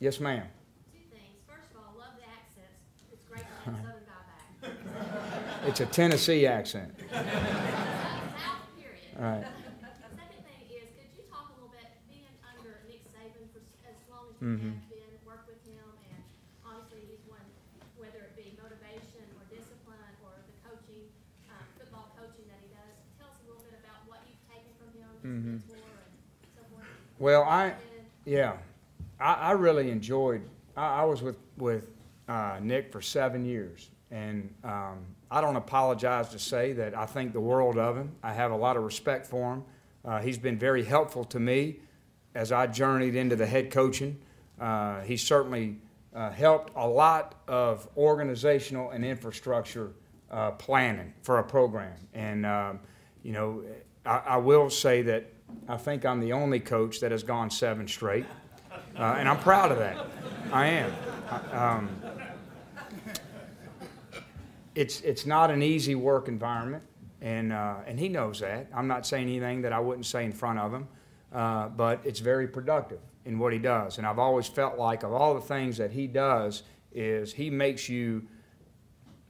Yes, ma'am. Two things. First of all, love the accents. It's great to have a Southern guy back. It's a Tennessee accent. South, period. All right. Second thing is, could you talk a little bit, being under Nick Saban for as long as you Mm-hmm. have been, work with him, and obviously he's one, whether it be motivation or discipline or the coaching, football coaching that he does. Tell us a little bit about what you've taken from him, his mentor, and so forth. Well, I really enjoyed. I was with Nick for 7 years, and I don't apologize to say that I think the world of him. I have a lot of respect for him. He's been very helpful to me as I journeyed into the head coaching. He certainly helped a lot of organizational and infrastructure planning for a program. And, you know, I will say that I think I'm the only coach that has gone 7 straight. And I'm proud of that. I am. It's not an easy work environment, and he knows that. I'm not saying anything that I wouldn't say in front of him, but it's very productive in what he does. And I've always felt like of all the things that he does is he makes you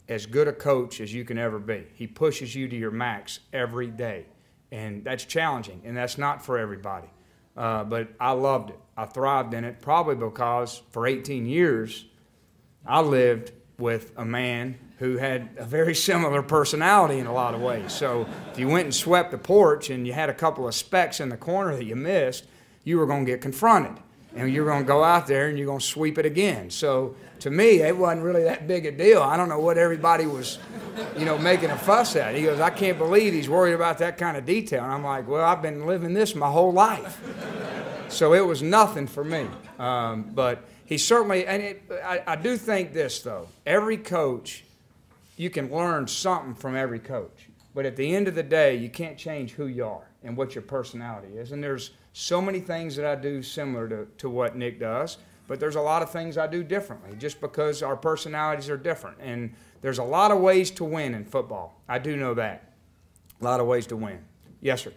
as good a coach as you can ever be. He pushes you to your max every day, and that's challenging, and that's not for everybody. But I loved it. I thrived in it, probably because for 18 years I lived with a man who had a very similar personality in a lot of ways. So if you went and swept the porch and you had a couple of specks in the corner that you missed, you were going to get confronted. And you were going to go out there and you're going to sweep it again. So to me, it wasn't really that big a deal. I don't know what everybody was, you know, making a fuss at. He goes, I can't believe he's worried about that kind of detail. And I'm like, well, I've been living this my whole life. So it was nothing for me. But he certainly, and I do think this, though. Every coach, you can learn something from every coach. But at the end of the day, you can't change who you are and what your personality is. And there's so many things that I do similar to what Nick does, but there's a lot of things I do differently just because our personalities are different. And there's a lot of ways to win in football. I do know that. A lot of ways to win. Yes, sir.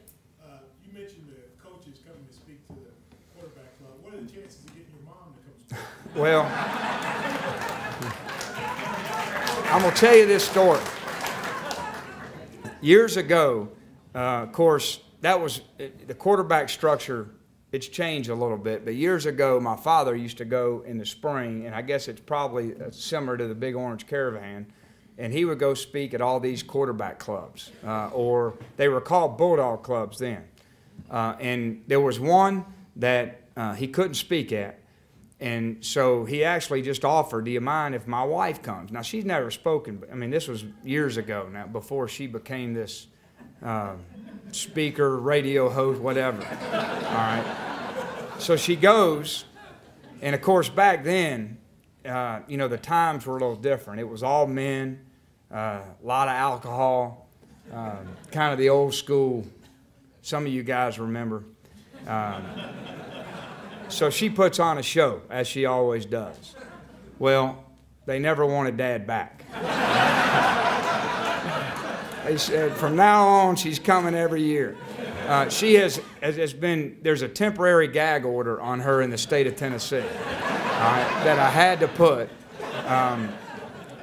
You mentioned the coaches coming to speak to the quarterback club. What are the chances of getting your mom to come speak? Well, I'm going to tell you this story. Years ago, of course, that was the quarterback structure. It's changed a little bit, but years ago, my father used to go in the spring, and I guess it's probably similar to the Big Orange Caravan, and he would go speak at all these quarterback clubs, or they were called Bulldog clubs then. And there was one that he couldn't speak at, and so he actually just offered, do you mind if my wife comes? Now, she's never spoken, but I mean, this was years ago now, before she became this speaker, radio host, whatever. All right. So she goes, and of course back then, you know, the times were a little different. It was all men, a lot of alcohol, kind of the old school. Some of you guys remember. So she puts on a show, as she always does. Well, they never wanted Dad back. They said, from now on, she's coming every year. She has been, there's a temporary gag order on her in the state of Tennessee that I had to put.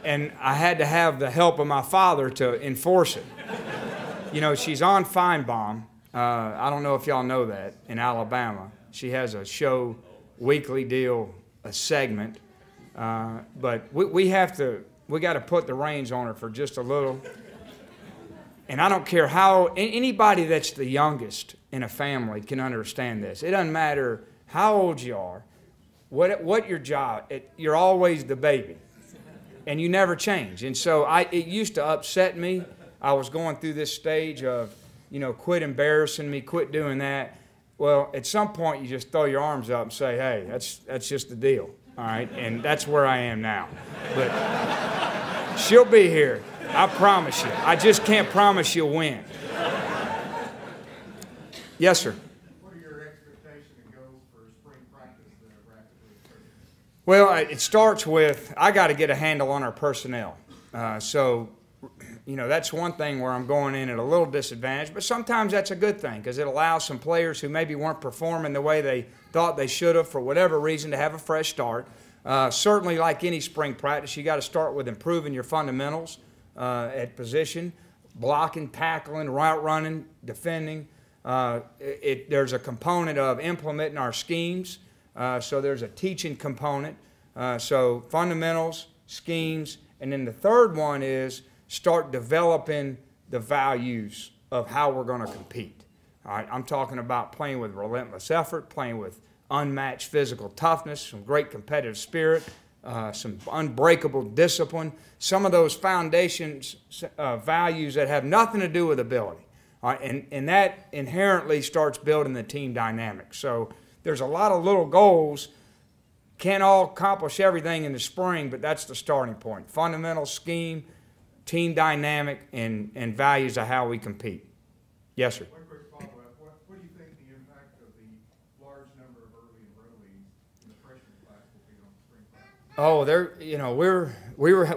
And I had to have the help of my father to enforce it. You know, she's on Feinbaum. I don't know if y'all know that, in Alabama. She has a show, weekly deal, a segment. But we got to put the reins on her for just a little. And I don't care how, anybody that's the youngest in a family can understand this. It doesn't matter how old you are, what your job, you're always the baby. And you never change. And so it used to upset me. I was going through this stage of, you know, quit embarrassing me, quit doing that. Well, at some point you just throw your arms up and say, hey, that's just the deal. All right? And that's where I am now. But she'll be here. I promise you. I just can't promise you'll win. Yes, sir. What are your expectations and goals for spring practice that are rapidly occurring? Well, it starts with, I got to get a handle on our personnel. So you know, that's one thing where I'm going in at a little disadvantage, but sometimes that's a good thing because it allows some players who maybe weren't performing the way they thought they should have for whatever reason to have a fresh start. Certainly, like any spring practice, you got to start with improving your fundamentals at position, blocking, tackling, route running, defending. There's a component of implementing our schemes, so there's a teaching component. So fundamentals, schemes, and then the third one is start developing the values of how we're going to compete. All right, I'm talking about playing with relentless effort, playing with unmatched physical toughness, some great competitive spirit, some unbreakable discipline, some of those foundations, values that have nothing to do with ability. All right, and that inherently starts building the team dynamic. So there's a lot of little goals. Can't all accomplish everything in the spring, but that's the starting point. Fundamental scheme, team dynamic, and values of how we compete. Yes, sir. One quick follow-up. What do you think the impact of the large number of early enrollees in the freshman class will be on spring practice? Oh, you know,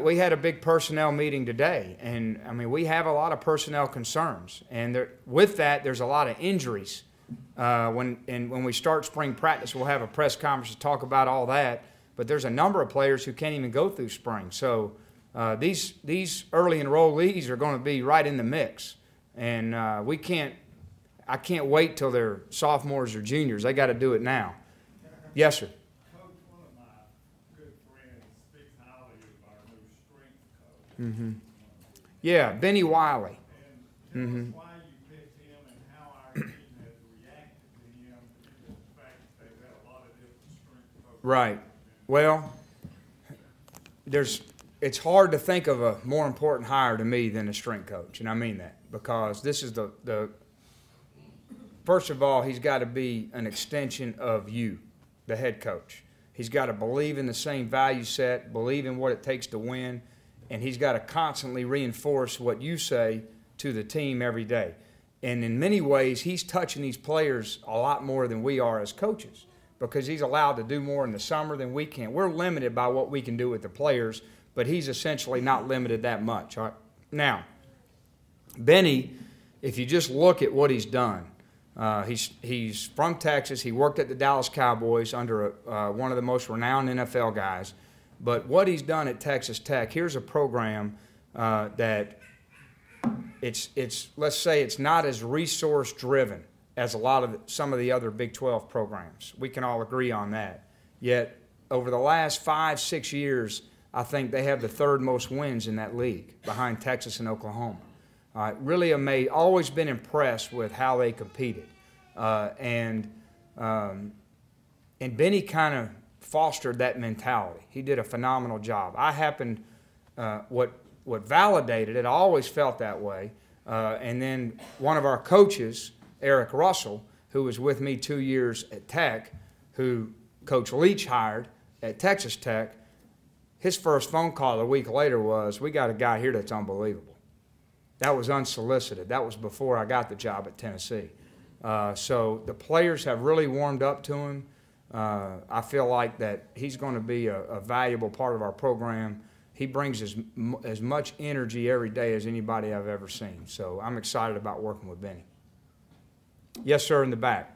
we had a big personnel meeting today, and I mean we have a lot of personnel concerns, and with that there's a lot of injuries. When we start spring practice, we'll have a press conference to talk about all that. But there's a number of players who can't even go through spring. So these early enrollees are going to be right in the mix, and I can't wait till they're sophomores or juniors. They got to do it now. Yes, sir. Coach, one of my good friends speaks highly of our new strength coach. Mm-hmm. Yeah, Benny Wiley. And tell Mm-hmm. us why you picked him and how our team has reacted to him, given the fact that they've had a lot of different strength coaches. Right. Well, it's hard to think of a more important hire to me than a strength coach, and I mean that because this is first of all, he's got to be an extension of you, the head coach. He's got to believe in the same value set, believe in what it takes to win, and he's got to constantly reinforce what you say to the team every day. And in many ways, he's touching these players a lot more than we are as coaches because he's allowed to do more in the summer than we can. We're limited by what we can do with the players, but he's essentially not limited that much. All right? Now, Benny, if you just look at what he's done, he's from Texas. He worked at the Dallas Cowboys under one of the most renowned NFL guys. But what he's done at Texas Tech, here's a program that let's say it's not as resource driven as some of the other Big 12 programs. We can all agree on that. Yet over the last 5-6 years, I think they have the third most wins in that league behind Texas and Oklahoma. Really amazed, always been impressed with how they competed. And Benny kind of fostered that mentality. He did a phenomenal job. What validated it, I always felt that way. And then one of our coaches, Eric Russell, who was with me 2 years at Tech, who Coach Leach hired at Texas Tech, his first phone call a week later was, "We got a guy here that's unbelievable." That was unsolicited. That was before I got the job at Tennessee. So the players have really warmed up to him. I feel like that he's going to be a valuable part of our program. He brings as much energy every day as anybody I've ever seen. So I'm excited about working with Benny. Yes, sir, in the back.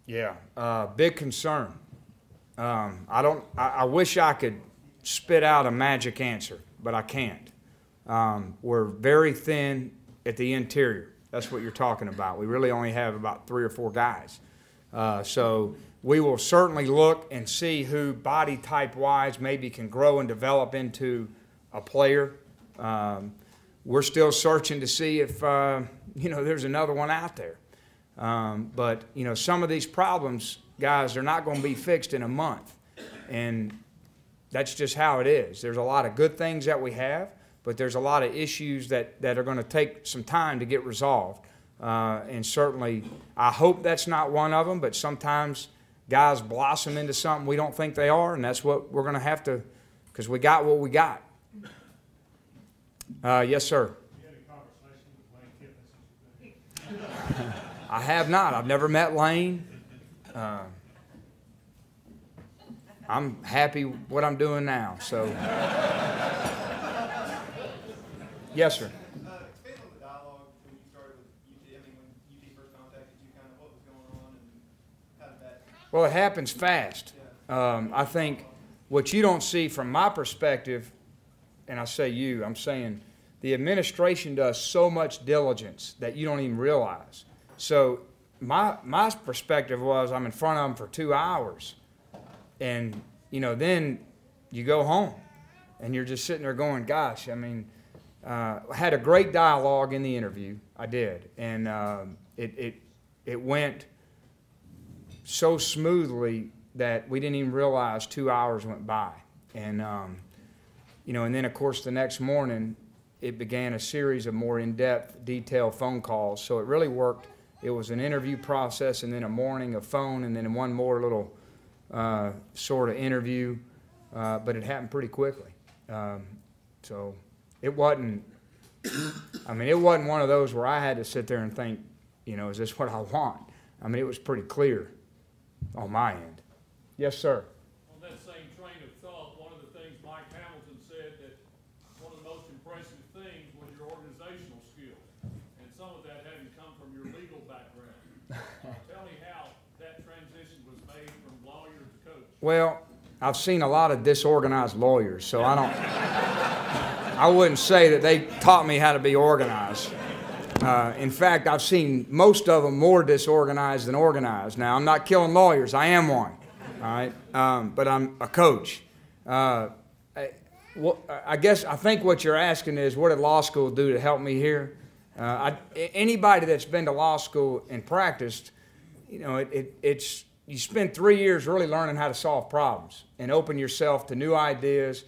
Yeah, big concern. I wish I could spit out a magic answer, but I can't. We're very thin at the interior. That's what you're talking about. We really only have about 3 or 4 guys. So we will certainly look and see who body type wise maybe can grow and develop into a player. We're still searching to see if there's another one out there. But some of these problems, guys, they're not going to be fixed in a month, and that's just how it is. There's a lot of good things that we have, but there's a lot of issues that are going to take some time to get resolved. And certainly, I hope that's not one of them, but sometimes guys blossom into something we don't think they are, and that's what we're going to have to, because we got what we got. Yes, sir. You had a conversation with Lane Kiffin since you've been here? I have not. I've never met Lane. I'm happy what I'm doing now. So, yes, sir. Expand on the dialogue when you started with UT. I mean, when UT first contacted you, kind of what was going on and how did that? Well, it happens fast. I think what you don't see from my perspective, and I say you, I'm saying the administration does so much diligence that you don't even realize. So my perspective was I'm in front of them for 2 hours. And, you know, then you go home and you're just sitting there going, gosh, I mean, I had a great dialogue in the interview. I did. And it went so smoothly that we didn't even realize 2 hours went by. And, you know, and then, of course, the next morning, it began a series of more in-depth, detailed phone calls. So it really worked. It was an interview process and then a morning of phone and then one more little sort of interview, but it happened pretty quickly. So it wasn't, I mean, it wasn't one of those where I had to sit there and think, you know, is this what I want? I mean, it was pretty clear on my end. Yes, sir. On that same train of thought, one of the things Mike Hamilton said that one of the most impressive things was your organizational skills, and some of that having come from your legal background. Tell me how that transition was made from lawyer to coach. Well, I've seen a lot of disorganized lawyers, so I wouldn't say that they taught me how to be organized. In fact, I've seen most of them more disorganized than organized. Now, I'm not killing lawyers. I am one, all right? But I'm a coach. I think what you're asking is, what did law school do to help me here? Anybody that's been to law school and practiced, you know, you spend 3 years really learning how to solve problems and open yourself to new ideas,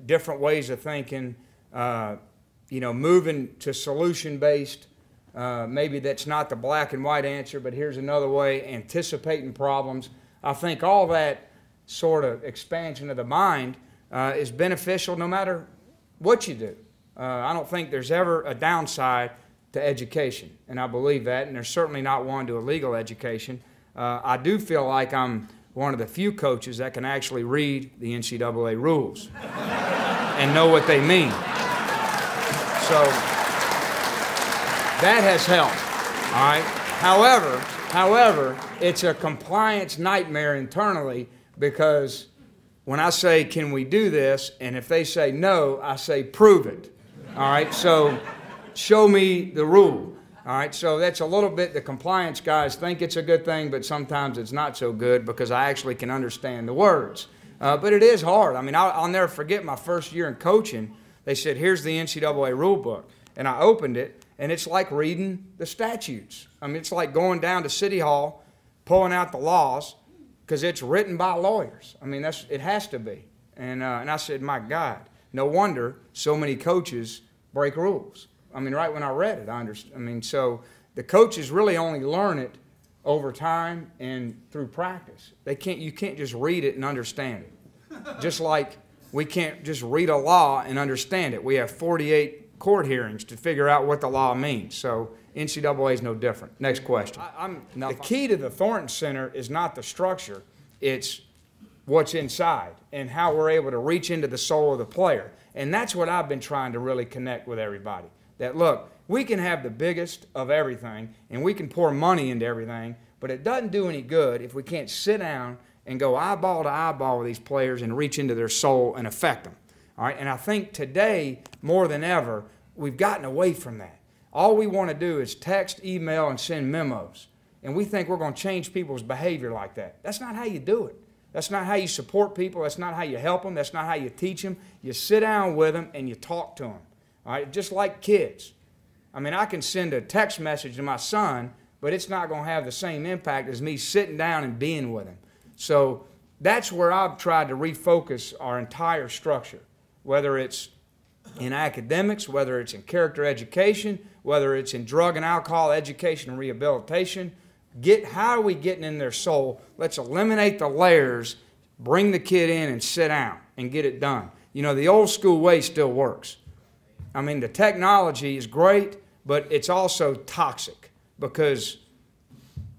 different ways of thinking, you know, moving to solution-based. Maybe that's not the black and white answer, but here's another way, anticipating problems. I think all that sort of expansion of the mind is beneficial no matter what you do. I don't think there's ever a downside to education, and I believe that, and there's certainly not one to a legal education. I do feel like I'm one of the few coaches that can actually read the NCAA rules and know what they mean. So that has helped, all right? However, it's a compliance nightmare internally because when I say, can we do this, and if they say no, I say, prove it, all right? So show me the rule, all right? So that's a little bit, the compliance guys think it's a good thing, but sometimes it's not so good because I actually can understand the words. But it is hard. I mean, I'll never forget my first year in coaching. They said, here's the NCAA rule book. And I opened it, and it's like reading the statutes. I mean, it's like going down to City Hall, pulling out the laws, because it's written by lawyers. I mean, it has to be. And I said, my God, no wonder so many coaches break rules. I mean, right when I read it, I understand. I mean, so the coaches really only learn it over time and through practice. You can't just read it and understand it. Just like we can't just read a law and understand it. We have 48 court hearings to figure out what the law means. So NCAA is no different. Next question. The key to the Thornton Center is not the structure. It's what's inside and how we're able to reach into the soul of the player. And that's what I've been trying to really connect with everybody. That, look, we can have the biggest of everything and we can pour money into everything, but it doesn't do any good if we can't sit down and go eyeball to eyeball with these players and reach into their soul and affect them. All right? And I think today, more than ever, we've gotten away from that. All we want to do is text, email, and send memos. And we think we're going to change people's behavior like that. That's not how you do it. That's not how you support people. That's not how you help them. That's not how you teach them. You sit down with them and you talk to them. All right? Just like kids. I mean, I can send a text message to my son, but it's not going to have the same impact as me sitting down and being with him. So that's where I've tried to refocus our entire structure, whether it's in academics, whether it's in character education, whether it's in drug and alcohol education and rehabilitation. How are we getting in their soul? Let's eliminate the layers, bring the kid in and sit down and get it done. You know, the old school way still works. I mean, the technology is great, but it's also toxic because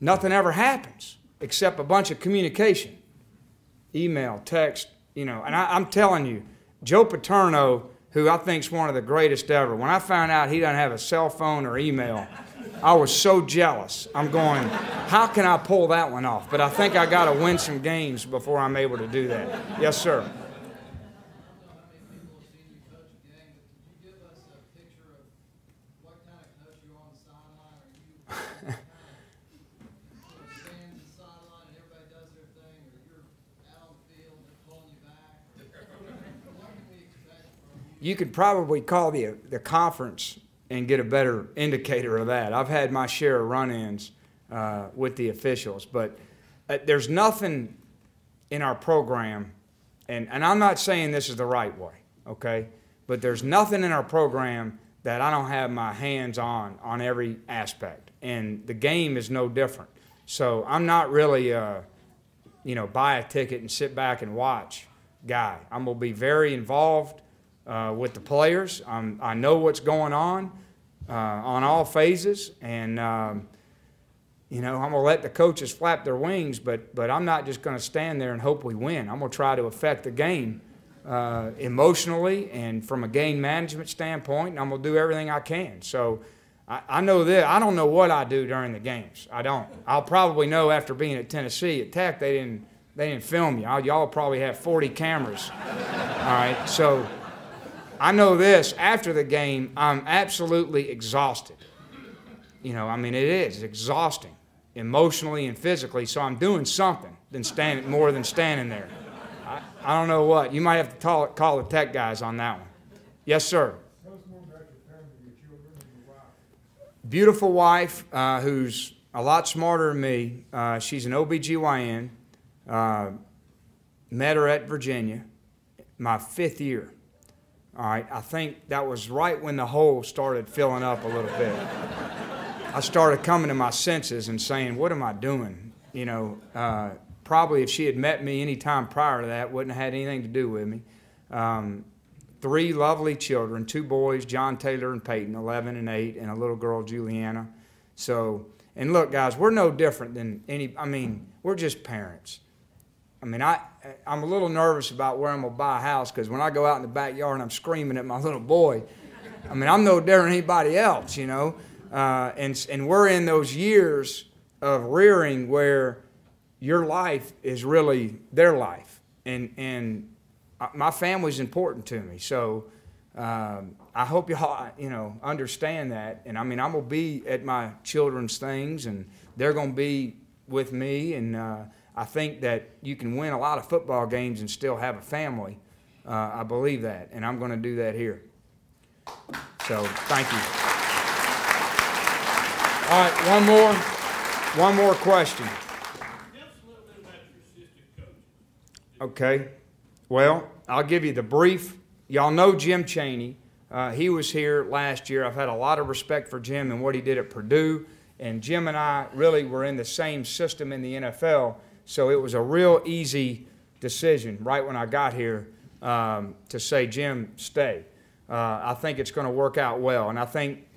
nothing ever happens except a bunch of communication, email, text, you know. And I'm telling you, Joe Paterno, who I think is one of the greatest ever, when I found out he doesn't have a cell phone or email, I was so jealous. I'm going, how can I pull that one off? But I think I got to win some games before I'm able to do that. Yes, sir. You could probably call the conference and get a better indicator of that. I've had my share of run-ins with the officials, but there's nothing in our program, and I'm not saying this is the right way, okay? But there's nothing in our program that I don't have my hands on every aspect, and the game is no different. So I'm not really, you know, buy a ticket and sit back and watch guy. I'm gonna be very involved with the players. I know what's going on all phases, and you know, I'm gonna let the coaches flap their wings, but I'm not just gonna stand there and hope we win. I'm gonna try to affect the game emotionally and from a game management standpoint, and I'm gonna do everything I can. So I know this. I don't know what I do during the games. I don't. I'll probably know after being at Tennessee. At Tech, they didn't film you. Y'all probably have 40 cameras. All right, so I know this, after the game, I'm absolutely exhausted. You know, I mean, it is exhausting, emotionally and physically, so I'm doing something more than standing there. I don't know what. You might have to call the Tech guys on that one. Yes, sir. Tell us more about your family, your children, and your wife. Beautiful wife who's a lot smarter than me. She's an OBGYN. Met her at Virginia, my 5th year. All right, I think that was right when the hole started filling up a little bit. I started coming to my senses and saying, what am I doing? You know, probably if she had met me any time prior to that, wouldn't have had anything to do with me. 3 lovely children, 2 boys, John Taylor and Peyton, 11 and 8, and a little girl, Juliana. So, and look, guys, we're no different than we're just parents. I mean, I'm a little nervous about where I'm going to buy a house, because when I go out in the backyard and I'm screaming at my little boy, I mean, I'm no different than anybody else, you know. And we're in those years of rearing where your life is really their life. And my family's important to me. So I hope y'all, you know, understand that. And I mean, I'm going to be at my children's things, and they're going to be with me. And I think that you can win a lot of football games and still have a family. I believe that, and I'm going to do that here. So, thank you. All right, one more question. Tell us a little bit about your assistant coaches. Okay. Well, I'll give you the brief. Y'all know Jim Chaney. He was here last year. I've had a lot of respect for Jim and what he did at Purdue. And Jim and I really were in the same system in the NFL. So it was a real easy decision right when I got here to say, Jim, stay. I think it's going to work out well. And I think,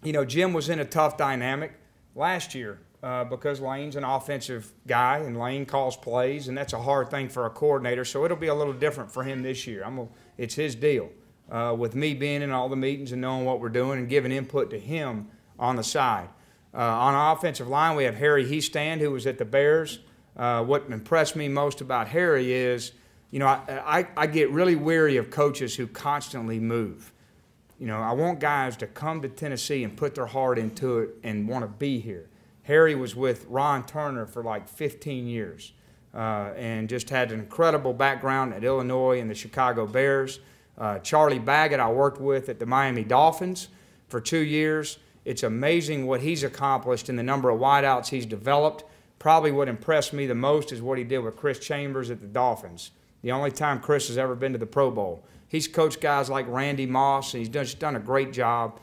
you know, Jim was in a tough dynamic last year because Lane's an offensive guy and Lane calls plays, and that's a hard thing for a coordinator. So it'll be a little different for him this year. It's his deal with me being in all the meetings and knowing what we're doing and giving input to him on the side. On our offensive line, we have Harry Heastand, who was at the Bears. What impressed me most about Harry is, you know, I get really weary of coaches who constantly move. You know, I want guys to come to Tennessee and put their heart into it and want to be here. Harry was with Ron Turner for like 15 years and just had an incredible background at Illinois and the Chicago Bears. Charlie Baggett I worked with at the Miami Dolphins for 2 years. It's amazing what he's accomplished and the number of wideouts he's developed. Probably what impressed me the most is what he did with Chris Chambers at the Dolphins. The only time Chris has ever been to the Pro Bowl. He's coached guys like Randy Moss, and he's just done a great job.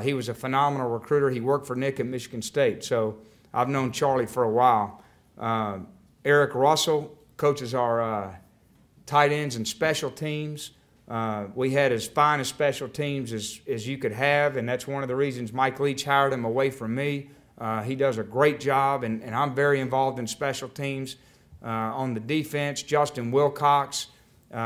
He was a phenomenal recruiter. He worked for Nick at Michigan State. So I've known Charlie for a while. Eric Russell coaches our tight ends and special teams. We had as fine a special teams as you could have, and that's one of the reasons Mike Leach hired him away from me. He does a great job, and I'm very involved in special teams. On the defense, Justin Wilcox,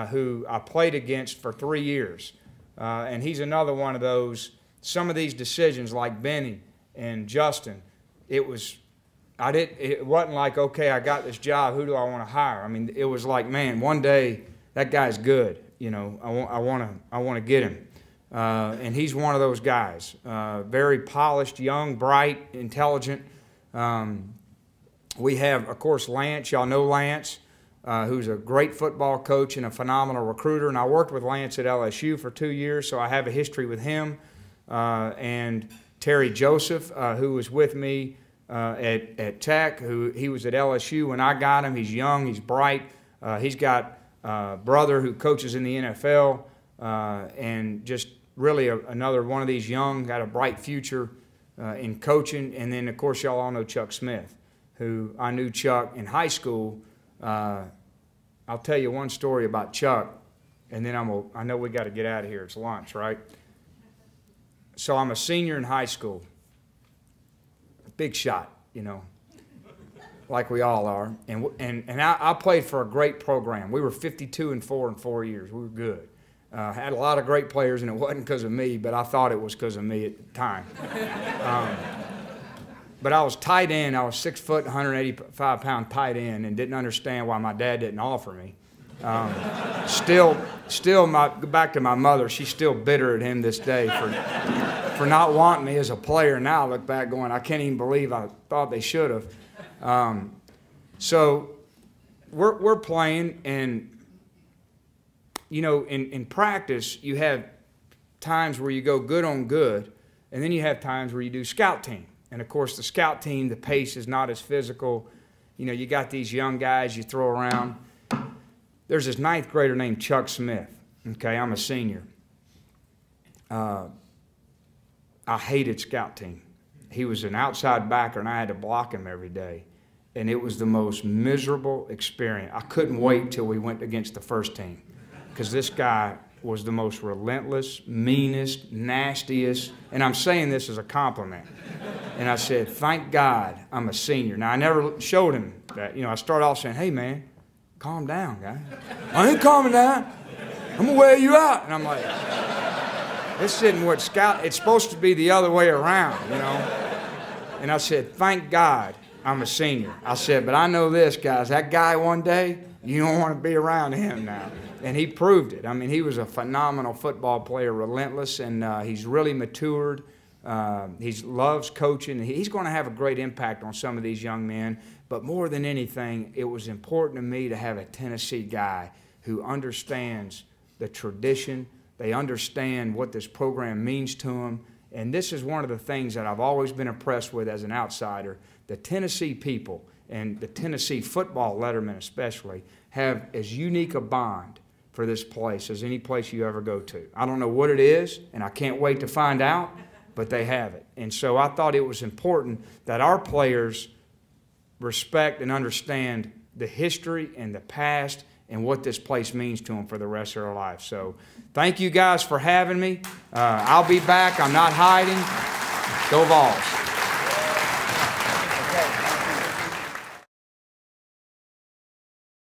who I played against for 3 years. And he's another one of those, some of these decisions like Benny and Justin, it wasn't like, okay, I got this job, who do I want to hire? I mean, it was like, man, one day that guy's good, you know, I want to get him. And he's one of those guys, very polished, young, bright, intelligent. We have, of course, Lance. Y'all know Lance, who's a great football coach and a phenomenal recruiter. And I worked with Lance at LSU for 2 years, so I have a history with him. And Terry Joseph, who was with me at Tech, he was at LSU when I got him. He's young, he's bright. He's got a brother who coaches in the NFL, and just really another one of these young, got a bright future in coaching. And then, of course, y'all all know Chuck Smith, who I knew Chuck in high school. I'll tell you one story about Chuck, and then I know we got to get out of here. It's lunch, right? So I'm a senior in high school. Big shot, you know, like we all are. And I played for a great program. We were 52-4 in 4 years. We were good. Had a lot of great players, and it wasn't because of me, but I thought it was because of me at the time. But I was tight end. I was 6 foot, 185-pound tight end, and didn't understand why my dad didn't offer me. Back to my mother, she's still bitter at him this day for not wanting me as a player. Now I look back going, I can't even believe I thought they should have. So we're playing, and you know, in practice, you have times where you go good on good, and then you have times where you do scout team. And, of course, the scout team, the pace is not as physical. You know, you got these young guys you throw around. There's this 9th grader named Chuck Smith. Okay, I'm a senior. I hated scout team. He was an outside backer, and I had to block him every day. And it was the most miserable experience. I couldn't wait till we went against the first team, because this guy was the most relentless, meanest, nastiest, and I'm saying this as a compliment. And I said, thank God I'm a senior. Now, I never showed him that. You know, I started off saying, hey, man, calm down, guy. I ain't calming down. I'm going to wear you out. And I'm like, this isn't what scout, it's supposed to be the other way around, you know. And I said, thank God I'm a senior. I said, but I know this, guys, that guy one day, you don't want to be around him now. And he proved it. I mean, he was a phenomenal football player, relentless, and he's really matured. He loves coaching. He's going to have a great impact on some of these young men. But more than anything, it was important to me to have a Tennessee guy who understands the tradition. They understand what this program means to them. And this is one of the things that I've always been impressed with as an outsider. The Tennessee people, and the Tennessee football lettermen especially, have as unique a bond for this place as any place you ever go to. I don't know what it is, and I can't wait to find out, but they have it. And so I thought it was important that our players respect and understand the history and the past and what this place means to them for the rest of their life. So thank you guys for having me. I'll be back. I'm not hiding. Go Vols.